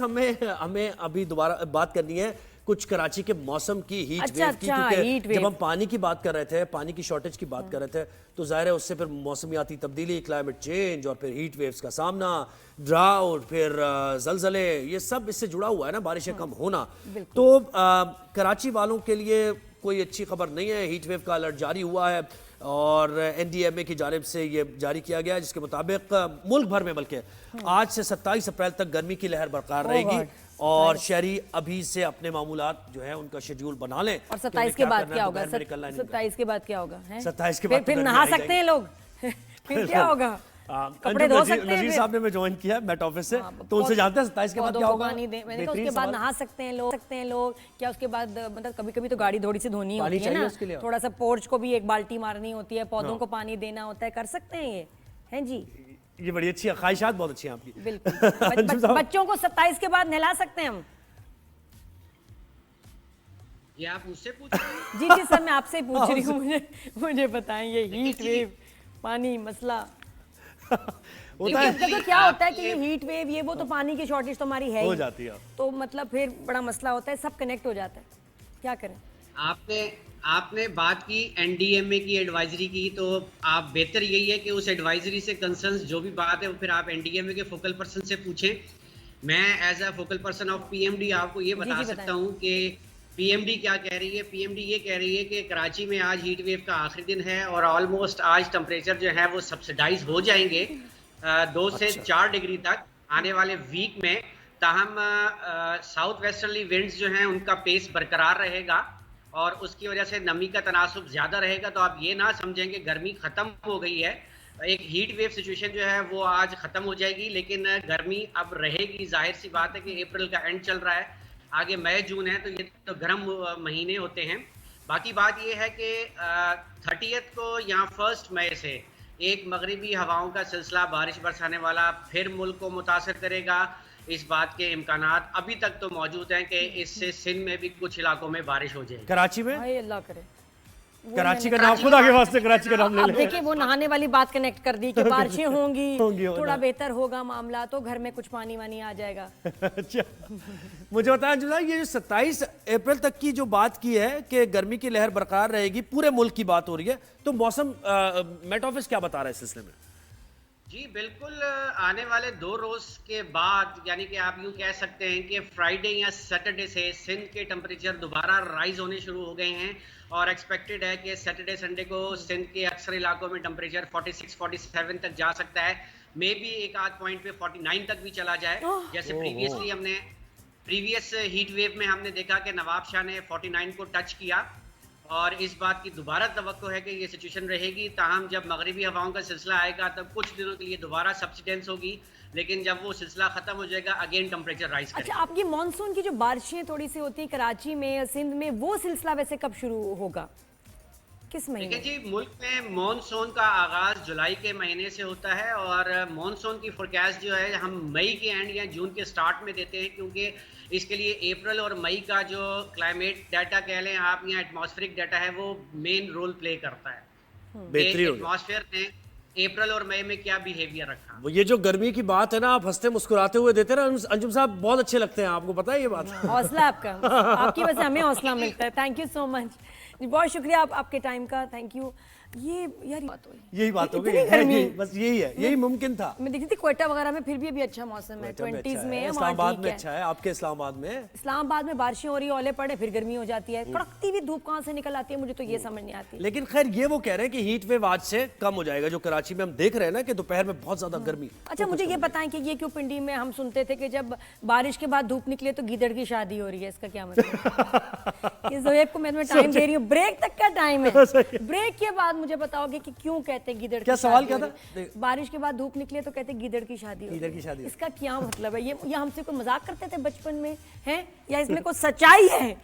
हमें हमें अभी दोबारा बात करनी है कुछ कराची के मौसम की, हीट वेव की, क्योंकि जब हम पानी की बात कर रहे थे, पानी की शॉर्टेज की बात कर रहे थे, तो जाहिर है उससे फिर मौसमियाती तब्दीली, क्लाइमेट चेंज और फिर हीट वेव्स का सामना, ड्राउट, फिर जलजले, ये सब इससे जुड़ा हुआ है ना, बारिशें कम होना। तो कराची वालों के लिए कोई अच्छी खबर नहीं है। हीट वेव का अलर्ट जारी हुआ है और NDMA की जानिब से ये जारी किया गया है, जिसके मुताबिक मुल्क भर में बल्कि आज से 27 अप्रैल तक गर्मी की लहर बरकरार रहेगी और शहरी अभी से अपने मामूलात जो है उनका शेड्यूल बना लें। और 27 के बाद क्या होगा? 27 के बाद क्या होगा? 27 के बाद फिर नहा सकते हैं लोग फिर क्या होगा? कपड़े धो सकते हैं। नजीर साहब ने मैं ज्वाइन किया मेट ऑफिस से, तो उनसे जानते हैं 27 के बाद क्या होगा। मैंने कहा उसके बाद नहा सकते हैं लोग क्या? उसके बाद मतलब कभी कभी तो गाड़ी थोड़ी सी धोनी होती है ना, थोड़ा सा पोर्च को भी एक बाल्टी मारनी होती है, पौधों को पानी देना होता है, कर सकते हैं ये, हैं जी? ये बड़ी अच्छी ख्वाहिशात, बहुत अच्छी हैं आपकी। बिल्कुल बच्चों को 27 के बाद नहला सकते हैं हम। ये आप मुझसे पूछ रहे हैं? जी सर, मैं आपसे पूछ रही हूँ, मुझे बताएं ये हीट वेव, पानी मसला होता है। तो क्या होता है कि ये हीट वेव, ये वो तो पानी की शॉर्टेज तो हमारी है हो ही, जाती है, तो मतलब फिर बड़ा मसला होता है, सब कनेक्ट हो जाता है, क्या करें? आपने बात की NDMA की एडवाइजरी की, तो आप बेहतर यही है कि उस एडवाइजरी से कंसर्न्स जो भी बात है वो फिर आप NDMA के फोकल पर्सन से पूछें। मैं as a focal person of PMD आपको ये बता सकता हूँ कि PMD क्या कह रही है। PMD ये कह रही है कि कराची में आज हीट वेव का आखिरी दिन है और ऑलमोस्ट आज टेम्परेचर जो है वो सब्सिडाइज हो जाएंगे 2 से 4 डिग्री तक आने वाले वीक में। ताहम साउथ वेस्टर्ली विंड्स जो हैं उनका पेस बरकरार रहेगा और उसकी वजह से नमी का तनासुब ज़्यादा रहेगा। तो आप ये ना समझें कि गर्मी ख़त्म हो गई है, एक हीट वेव सिचुएशन जो है वो आज ख़त्म हो जाएगी, लेकिन गर्मी अब रहेगी। जाहिर सी बात है कि अप्रैल का एंड चल रहा है, आगे मई जून है, तो ये तो गर्म महीने होते हैं। बाकी बात ये है कि 30 को या 1 मई से एक मगरिबी हवाओं का सिलसिला बारिश बरसाने वाला फिर मुल्क को मुतासर करेगा। इस बात के इम्कानात अभी तक तो मौजूद हैं कि इससे सिंध में भी कुछ इलाकों में बारिश हो जाएगी। कराची में अल्लाह करे, कराची का नाम खुदा के वास्ते कराची का नाम ले ले। देखिए वो नहाने वाली बात कनेक्ट कर दी कि बारिशें होंगी, थोड़ा बेहतर होगा मामला, तो घर में कुछ पानी वानी आ जाएगा। अच्छा, मुझे बताया जो ये जो 27 अप्रैल तक की जो बात की है कि गर्मी की लहर बरकरार रहेगी, पूरे मुल्क की बात हो रही है, तो मौसम मेट ऑफिस क्या बता रहा है इस सिलसिले में? जी बिल्कुल, आने वाले 2 रोज के बाद, यानी कि आप यूँ कह सकते हैं कि फ्राइडे या सैटरडे से सिंध के टेम्परेचर दोबारा राइज होने शुरू हो गए हैं और एक्सपेक्टेड है कि सैटरडे संडे को सिंध के अक्सर इलाकों में टेम्परेचर 46-47 तक जा सकता है। मे भी एक आध पॉइंट पे 49 तक भी चला जाए, जैसे प्रीवियस हीट वेव में हमने देखा कि नवाब शाह ने 49 को टच किया और इस बात की दोबारा तवक्को है कि ये सिचुएशन रहेगी। ताहम जब मगरिबी हवाओं का सिलसिला आएगा तब कुछ दिनों के लिए दोबारा सब्सिडेंस होगी, लेकिन जब वो सिलसिला खत्म हो जाएगा अगेन टेम्परेचर राइज करेगा। अच्छा, आपकी मानसून की जो बारिशें थोड़ी सी होती है कराची में, सिंध में, वो सिलसिला वैसे कब शुरू होगा, किस महीने? देखिए जी, मुल्क में मानसून का आगाज जुलाई के महीने से होता है और मानसून की फोरकास्ट जो है हम मई के एंड या जून के स्टार्ट में देते हैं, क्योंकि इसके लिए अप्रैल और मई का जो क्लाइमेट डाटा कह लें आप या एटमॉस्फेरिक डाटा है वो मेन रोल प्ले करता है। एटमॉस्फेयर ने अप्रैल और मई में क्या बिहेवियर रखा। वो ये जो गर्मी की बात है ना, आप हंसते मुस्कुराते हुए देते ना अंजुम साहब, बहुत अच्छे लगते हैं, आपको पता है ये बात। हौसला आपका, आपकी वजह से हमें हौसला मिलता है। थैंक यू सो मच, बहुत शुक्रिया आपके टाइम का, थैंक यू। ये यार यही बात हो गई, बस यही है, यही मुमकिन था। मैं देखती थी क्वेटा वगैरह में फिर भी अभी अच्छा मौसम है, 20s में है, इस्लामाबाद में अच्छा है, आपके इस्लामाबाद में बारिशें हो रही है, ओले पड़े, फिर गर्मी हो जाती है, कड़कती हुई धूप कहाँ से निकल आती है, मुझे तो ये समझ नहीं आती। लेकिन खैर ये वो कह रहे हैं कि हीट वेव आज से कम हो जाएगा, जो कराची में हम देख रहे हैं ना कि दोपहर में बहुत ज्यादा गर्मी। अच्छा, मुझे ये बताएं कि ये क्यों पिंडी में हम सुनते थे कि जब बारिश के बाद धूप निकले तो गीदड़ की शादी हो रही है, इसका क्या मतलब? इस ज़ोएब को मैं टाइम दे रही हूँ, ब्रेक तक का टाइम है, ब्रेक के बाद मुझे बताओगे कि क्यों कहते हैं गिदड़? क्या सवाल क्या था? बारिश के बाद धूप निकले तो कहते हैं गिदड़ की शादी हो। गिदड़ की शादी, इसका क्या मतलब है? ये हमसे कोई मजाक करते थे बचपन में हैं या इसमें कोई सच्चाई है?